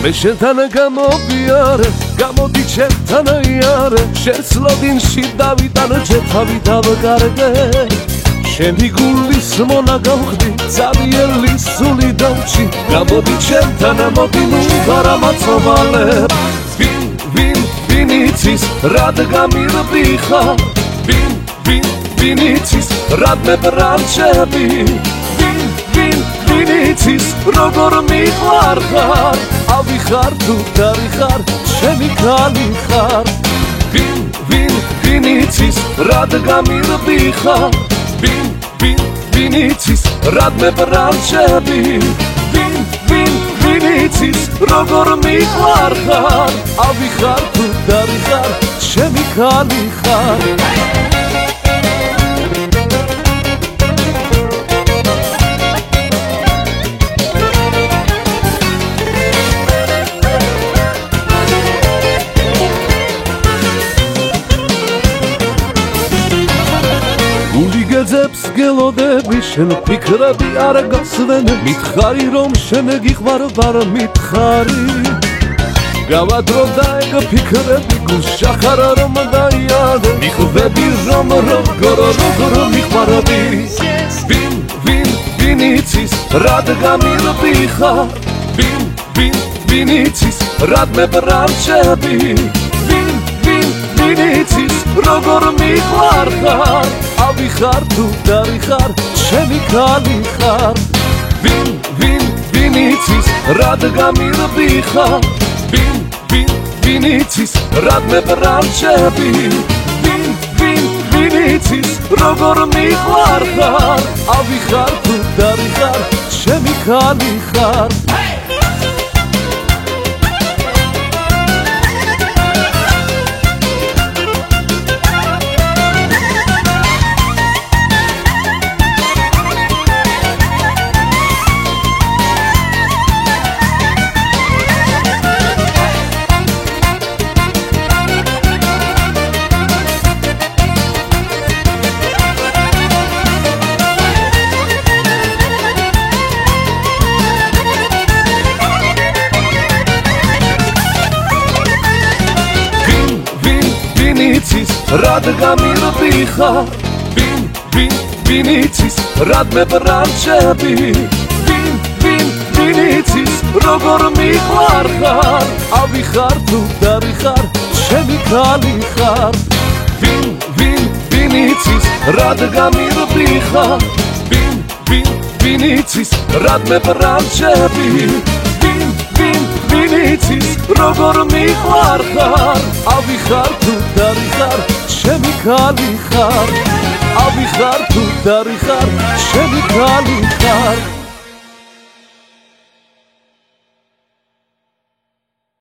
მე შენთან გამოვიარე, გამოდი ჩემთან იარე, შენს ლოდინში დავიტან ჯეფავი დავკარგე, შენი გულის მონა გავხდი, ძალიან სული დავჭი, გამოდი ჩემთან მოდი ნუ ვარამაცოვალებ, ვინ იცის, რადგან მირბიხარ, ვინ იცის, რადგან ბრანჩები, ვინ იცის, როგორ მიყვარხარ, ავიხარ თუ დარიხარ, ჩემი ქალი ხარ, ვინ იცის, რადგან მირბიხარ, ვინ იცის, რადგან ბრანჩები, ვინ იცის, როგორ მიყვარხარ, ავიხარ თუ დარიხარ, ჩემი ქალი ხარ. გეძებს გელოდები შენ ფიქრები არ გასვენ მითხარი რომ შენ გიყვარ ვარ მითხარი გავადრობდა ეგ ფიქრები გულშახარ რომ დაიადე მიხვდები რომ როგორ მიყვარდი ვინ იცის რადგან მირბიხარ ვინ იცის რადგან ბრანჩები ვინ იცის როგორ მიყვარხარ ავიხარ თუ დარიხარ ჩემი ქალი ხარ ვინ იცის რადგან მირბიხარ ვინ იცის რადგან ბრანჩები ვინ იცის როგორ მიყვარხარ ავიხარ თუ დარიხარ ჩემი ქალი ხარ რადგან მირბიხარ ვინ იცის რადგან ბრანჩები ვინ იცის როგორ მიყვარხარ ავიხარ თუ დარიხარ ჩემი ქალი ხარ ვინ იცის რადგან მირბიხარ ვინ იცის რადგან ბრანჩები ვინ იცის როგორ მიყვარხარ ავიხარ თუ დარიხარ ჩემი ქალი ხარ ავიხარ თუ დარიხარ ჩემი ქალი ხარ